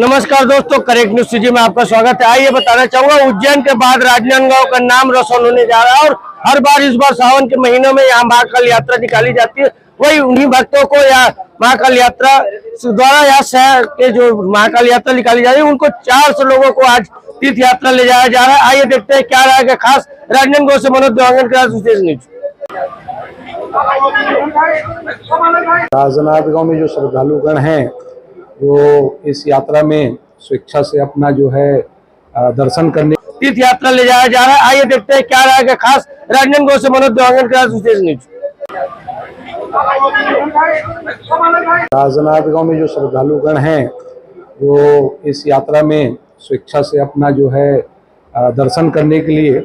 नमस्कार दोस्तों, correct news CG में आपका स्वागत है। आइए बताना चाहूंगा, उज्जैन के बाद राजनांदगांव का नाम रोशन होने जा रहा है और हर बार इस बार सावन के महीनों में यहाँ महाकाल यात्रा निकाली जाती है। वही उन्हीं भक्तों को या महाकाल यात्रा द्वारा यहाँ शहर के जो महाकाल यात्रा निकाली जा रही है उनको 400 लोगों को आज तीर्थ यात्रा ले जाया जा रहा है। आइए देखते हैं क्या रहेगा। खास राजनांदगांव से मनोज देवांगन के साथ विशेष न्यूज। राजनांदगांव में जो श्रद्धालुगण हैं जो इस यात्रा में स्वेच्छा से अपना जो है दर्शन करने तीर्थ यात्रा ले जाया जा रहा है। आइए देखते हैं क्या रहेगा। खास राजनांदगांव से मनोज देवांगन के साथ विशेष न्यूज। राजनांदगांव में जो श्रद्धालुगण हैं जो इस यात्रा में स्वेच्छा से अपना जो है दर्शन करने के लिए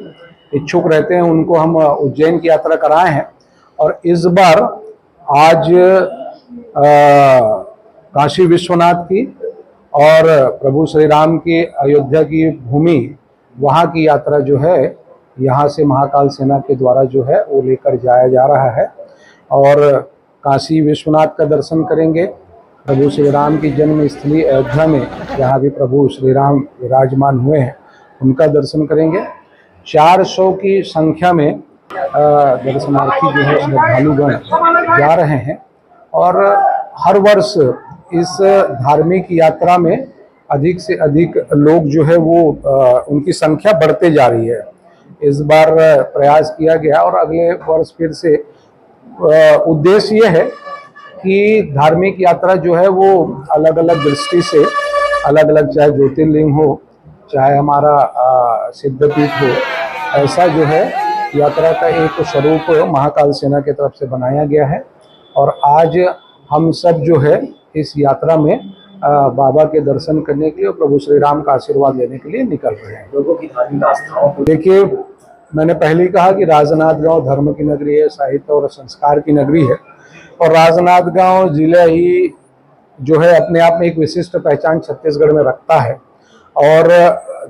इच्छुक रहते हैं, उनको हम उज्जैन की यात्रा कराए हैं। और इस बार आज काशी विश्वनाथ की और प्रभु श्री राम की अयोध्या की भूमि, वहाँ की यात्रा जो है यहाँ से महाकाल सेना के द्वारा जो है वो लेकर जाया जा रहा है। और काशी विश्वनाथ का दर्शन करेंगे, प्रभु श्री राम की जन्म स्थली अयोध्या में जहाँ भी प्रभु श्री राम विराजमान हुए हैं उनका दर्शन करेंगे। 400 की संख्या में दर्शनार्थी जो है श्रद्धालुगण जा रहे हैं। और हर वर्ष इस धार्मिक यात्रा में अधिक से अधिक लोग जो है वो उनकी संख्या बढ़ते जा रही है। इस बार प्रयास किया गया और अगले वर्ष फिर से उद्देश्य ये है कि धार्मिक यात्रा जो है वो अलग अलग दृष्टि से अलग अलग, चाहे ज्योतिर्लिंग हो चाहे हमारा सिद्धपीठ हो, ऐसा जो है यात्रा का एक स्वरूप महाकाल सेना की तरफ से बनाया गया है। और आज हम सब जो है इस यात्रा में बाबा के दर्शन करने के लिए और प्रभु श्री राम का आशीर्वाद लेने के लिए निकल रहे हैं। लोगों की धार्मिक आस्थाओं को देखिए, मैंने पहले ही कहा कि राजनांदगांव धर्म की नगरी है, साहित्य और संस्कार की नगरी है। और राजनांदगांव जिला ही जो है अपने आप में एक विशिष्ट पहचान छत्तीसगढ़ में रखता है। और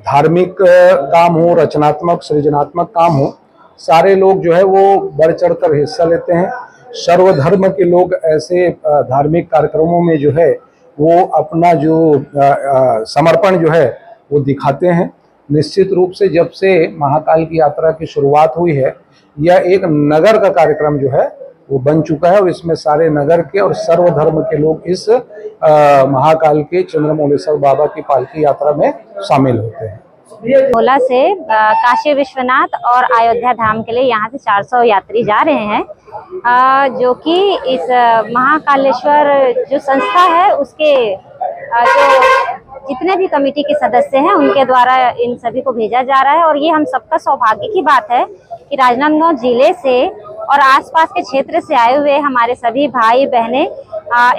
धार्मिक काम हो, रचनात्मक सृजनात्मक काम हो, सारे लोग जो है वो बढ़ चढ़ कर हिस्सा लेते हैं। सर्वधर्म के लोग ऐसे धार्मिक कार्यक्रमों में जो है वो अपना जो समर्पण जो है वो दिखाते हैं। निश्चित रूप से जब से महाकाल की यात्रा की शुरुआत हुई है, यह एक नगर का कार्यक्रम जो है वो बन चुका है और इसमें सारे नगर के और सर्वधर्म के लोग इस महाकाल के चंद्रमौलेश्वर बाबा की पालकी यात्रा में शामिल होते हैं। भोला से काशी विश्वनाथ और अयोध्या धाम के लिए यहाँ से 400 यात्री जा रहे हैं, जो कि इस महाकालेश्वर जो संस्था है उसके जो जितने भी कमेटी के सदस्य हैं उनके द्वारा इन सभी को भेजा जा रहा है। और ये हम सबका सौभाग्य की बात है कि राजनांदगांव जिले से और आसपास के क्षेत्र से आए हुए हमारे सभी भाई बहनें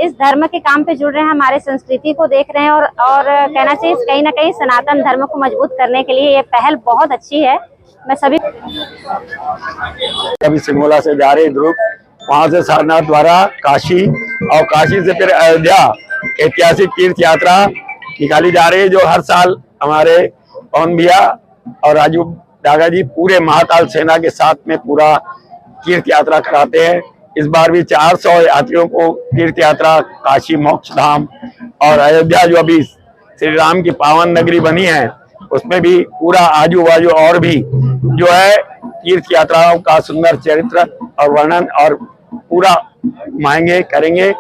इस धर्म के काम पे जुड़ रहे हैं, हमारे संस्कृति को देख रहे हैं। और कहना चाहिए कहीं ना कहीं सनातन धर्म को मजबूत करने के लिए ये पहल बहुत अच्छी है। मैं सभी सिंगोला से जा रहे ग्रुप, वहां से सारनाथ द्वारा काशी और काशी से फिर अयोध्या ऐतिहासिक तीर्थ यात्रा निकाली जा रही है, जो हर साल हमारे पवन भैया और राजू डागा जी पूरे महाकाल सेना के साथ में पूरा तीर्थ यात्रा कराते हैं। इस बार भी 400 यात्रियों को तीर्थ यात्रा काशी मोक्ष धाम और अयोध्या जो अभी श्री राम की पावन नगरी बनी है उसमें भी पूरा आजू बाजू और भी जो है तीर्थ यात्राओं का सुंदर चरित्र और वर्णन और पूरा मांगे करेंगे।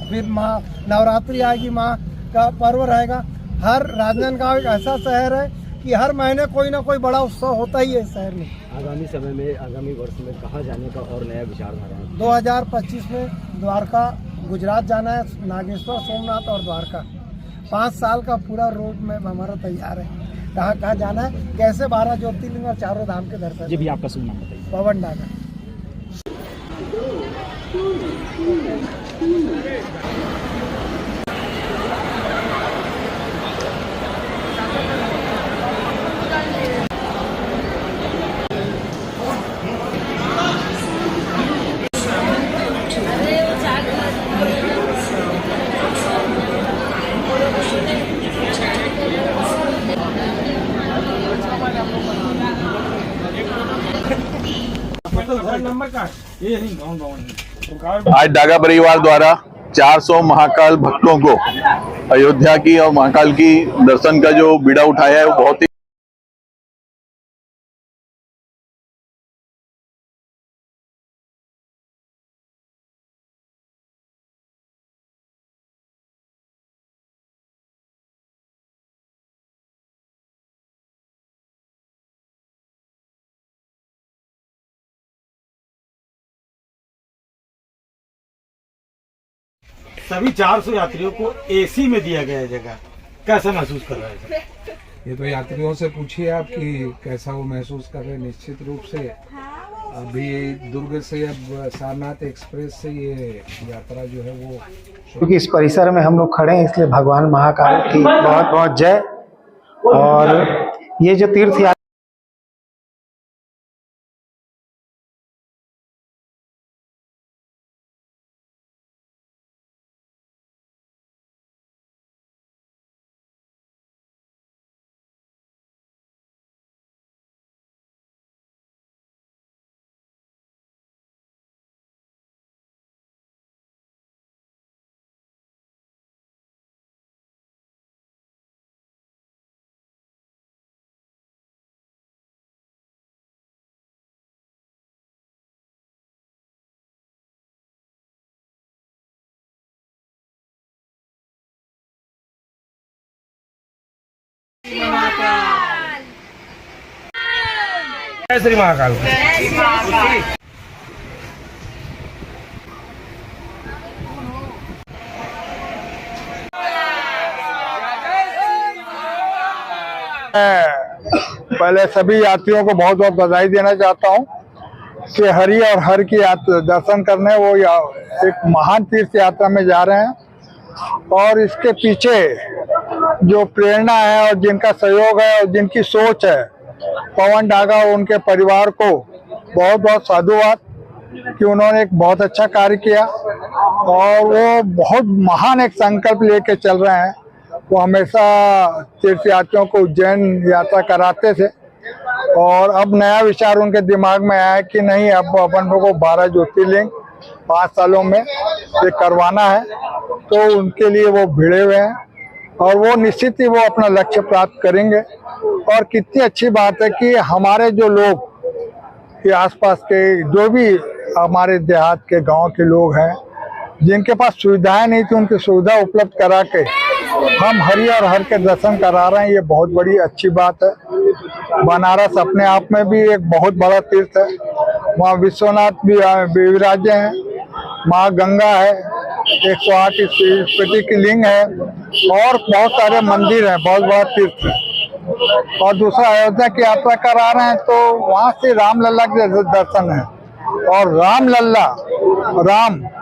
फिर माँ नवरात्रि आएगी, माँ का पर्व रहेगा। हर राजनांदगांव एक ऐसा शहर है कि हर महीने कोई ना कोई बड़ा उत्सव होता ही है इस शहर में। आगामी समय में, आगामी वर्ष में कहाँ जाने का और नया विचारधारा है? 2025 में द्वारका, गुजरात जाना है, नागेश्वर, सोमनाथ और द्वारका। 5 साल का पूरा रोड मैप हमारा तैयार है, कहाँ कहाँ जाना है, कैसे 12 ज्योतिर्लिंग और 4 धाम के दर्शन। जी भी आपका शुभ नाम बताइए। पवन डागा। आज डागा परिवार द्वारा 400 महाकाल भक्तों को अयोध्या की और महाकाल की दर्शन का जो बीड़ा उठाया है वो बहुत ही सभी 400 यात्रियों को एसी में दिया गया है जगह। कैसा महसूस कर रहे हैं? ये तो यात्रियों से पूछिए आप कि कैसा वो महसूस कर रहे हैं। निश्चित रूप से अभी दुर्ग से अब सारनाथ एक्सप्रेस से ये यात्रा जो है वो, क्योंकि इस परिसर में हम लोग खड़े हैं इसलिए भगवान महाकाल की बहुत बहुत जय। और ये जो तीर्थ यात्रा जय श्री महाकाल। पहले सभी यात्रियों को बहुत बहुत बधाई देना चाहता हूं कि हरि और हर की दर्शन करने वो एक महान तीर्थ यात्रा में जा रहे हैं। और इसके पीछे जो प्रेरणा है और जिनका सहयोग है और जिनकी सोच है, पवन डागा और उनके परिवार को बहुत बहुत साधुवाद कि उन्होंने एक बहुत अच्छा कार्य किया और वो बहुत महान एक संकल्प लेके चल रहे हैं। वो हमेशा तीर्थ यात्रियों को उज्जैन यात्रा कराते थे और अब नया विचार उनके दिमाग में आया कि नहीं, अब अपन को 12 ज्योतिर्लिंग 5 सालों में ये करवाना है। तो उनके लिए वो भिड़े हुए हैं और वो निश्चित ही वो अपना लक्ष्य प्राप्त करेंगे। और कितनी अच्छी बात है कि हमारे जो लोग के आसपास के जो भी हमारे देहात के गांव के लोग हैं जिनके पास सुविधाएं नहीं थी, उनकी सुविधा उपलब्ध करा के हम हरि और हर के दर्शन करा रहे हैं। ये बहुत बड़ी अच्छी बात है। बनारस अपने आप में भी एक बहुत बड़ा तीर्थ है। वहाँ विश्वनाथ भी विराजे हैं, माँ गंगा है, 108 स्पीति की लिंग है और बहुत सारे मंदिर हैं, बहुत बड़ा तीर्थ है। और दूसरा अयोध्या की यात्रा करा रहे हैं तो वहाँ से रामलला के दर्शन है। और रामलला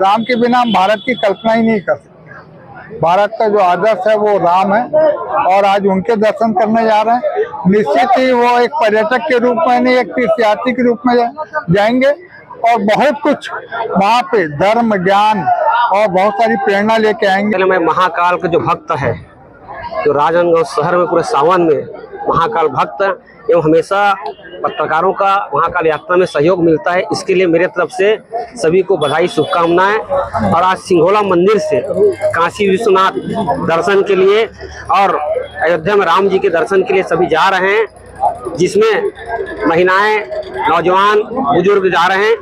राम के बिना हम भारत की कल्पना ही नहीं कर सकते। भारत का जो आदर्श है वो राम है और आज उनके दर्शन करने जा रहे हैं। निश्चित ही वो एक पर्यटक के रूप में नहीं, एक तीर्थयात्री के रूप में जाएंगे और बहुत कुछ वहाँ पे धर्म ज्ञान और बहुत सारी प्रेरणा लेके आएंगे। मैं महाकाल का जो भक्त है, जो राजनांदगांव शहर में पूरे सावन में महाकाल भक्त एवं हमेशा पत्रकारों का महाकाल यात्रा में सहयोग मिलता है, इसके लिए मेरे तरफ से सभी को बधाई शुभकामनाएं। और आज सिंघोला मंदिर से काशी विश्वनाथ दर्शन के लिए और अयोध्या में राम जी के दर्शन के लिए सभी जा रहे हैं, जिसमें महिलाएं, नौजवान, बुजुर्ग जा रहे हैं।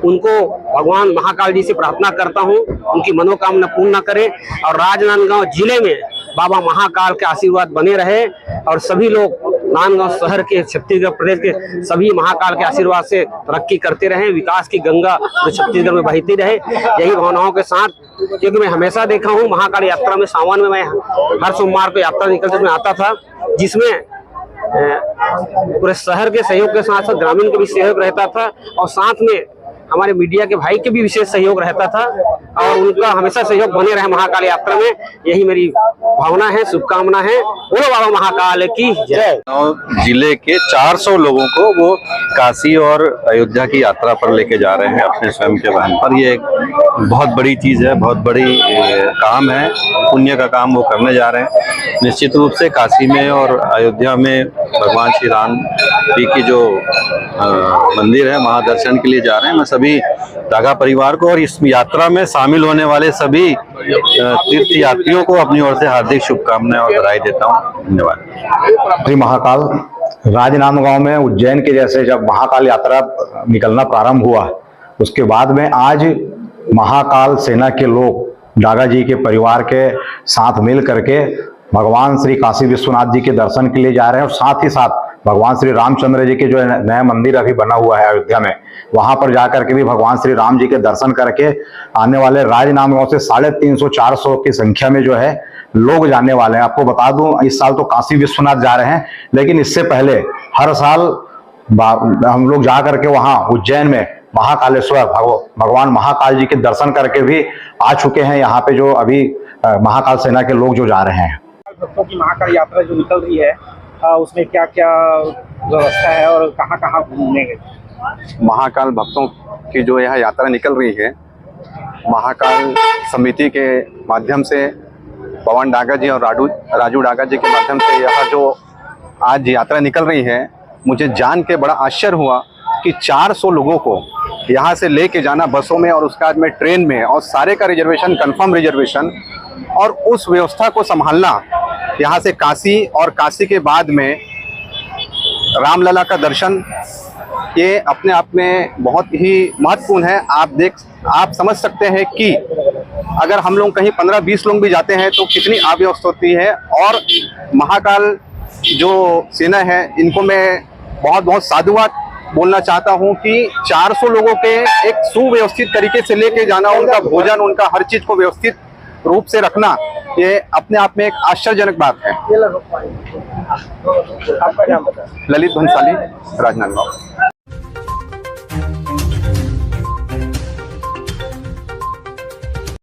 उनको भगवान महाकाल जी से प्रार्थना करता हूं उनकी मनोकामना पूर्ण करें और राजनांदगांव जिले में बाबा महाकाल के आशीर्वाद बने रहे और सभी लोग नांदगांव शहर के, छत्तीसगढ़ प्रदेश के सभी महाकाल के आशीर्वाद से तरक्की करते रहे, विकास की गंगा जो छत्तीसगढ़ में बहती रहे। यही भावनाओं के साथ, क्योंकि मैं हमेशा देखा हूँ महाकाल यात्रा में सावन में मैं हर सोमवार को यात्रा निकलते मैं आता था, जिसमें पूरे शहर के सहयोग के साथ साथ ग्रामीण का भी सहयोग रहता था और साथ में हमारे मीडिया के भाई के भी विशेष सहयोग रहता था और उनका हमेशा सहयोग बने रहे महाकाल यात्रा में। यही मेरी भावना है, शुभकामना है। बोलो बाबा महाकाल की जय। जिले के 400 लोगों को वो काशी और अयोध्या की यात्रा पर लेके जा रहे हैं अपने स्वयं के वाहन पर। ये एक बहुत बड़ी चीज है, बहुत बड़ी काम है, पुण्य का काम वो करने जा रहे हैं। निश्चित रूप से काशी में और अयोध्या में भगवान श्री राम जी की जो मंदिर है वहाँ दर्शन के लिए जा रहे हैं। मैं सभी डागा परिवार को और इस यात्रा में शामिल होने वाले सभी तीर्थ यात्रियों को अपनी ओर से हार्दिक शुभकामनाएं और बधाई देता हूँ। धन्यवाद। श्री महाकाल राजनांदगांव में उज्जैन के जैसे जब महाकाल यात्रा निकलना प्रारंभ हुआ, उसके बाद में आज महाकाल सेना के लोग डागा जी के परिवार के साथ मिल करके भगवान श्री काशी विश्वनाथ जी के दर्शन के लिए जा रहे हैं और साथ ही साथ भगवान श्री रामचंद्र जी के जो नया मंदिर अभी बना हुआ है अयोध्या में, वहां पर जाकर के भी भगवान श्री राम जी के दर्शन करके आने वाले राजनांदगांव से 350-400 की संख्या में जो है लोग जाने वाले हैं। आपको बता दूं, इस साल तो काशी विश्वनाथ जा रहे हैं, लेकिन इससे पहले हर साल हम लोग जा करके वहां उज्जैन में महाकालेश्वर भगवान महाकाल जी के दर्शन करके भी आ चुके हैं। यहाँ पे जो अभी महाकाल सेना के लोग जो जा रहे हैं। भक्तों की महाकाल यात्रा जो निकल रही है उसमें क्या क्या व्यवस्था है और कहाँ कहाँ घूमने गए? महाकाल भक्तों की जो यह यात्रा निकल रही है, महाकाल समिति के माध्यम से पवन डागा जी और राजू डागा जी के माध्यम से यह जो आज यात्रा निकल रही है, मुझे जान के बड़ा आश्चर्य हुआ कि 400 लोगों को यहाँ से लेके जाना बसों में और उसके बाद में ट्रेन में, और सारे का रिजर्वेशन कंफर्म रिजर्वेशन, और उस व्यवस्था को संभालना यहाँ से काशी और काशी के बाद में रामलला का दर्शन, ये अपने आप में बहुत ही महत्वपूर्ण है। आप समझ सकते हैं कि अगर हम लोग कहीं 15-20 लोग भी जाते हैं तो कितनी अव्यवस्था होती है। और महाकाल जो सेना है, इनको मैं बहुत बहुत साधुवाद बोलना चाहता हूं कि 400 लोगों के एक सुव्यवस्थित तरीके से लेके जाना, उनका भोजन, उनका हर चीज को व्यवस्थित रूप से रखना, ये अपने आप में एक आश्चर्यजनक बात है। आपका नाम बताएं। ललित भंसाली, राजनांदगांव।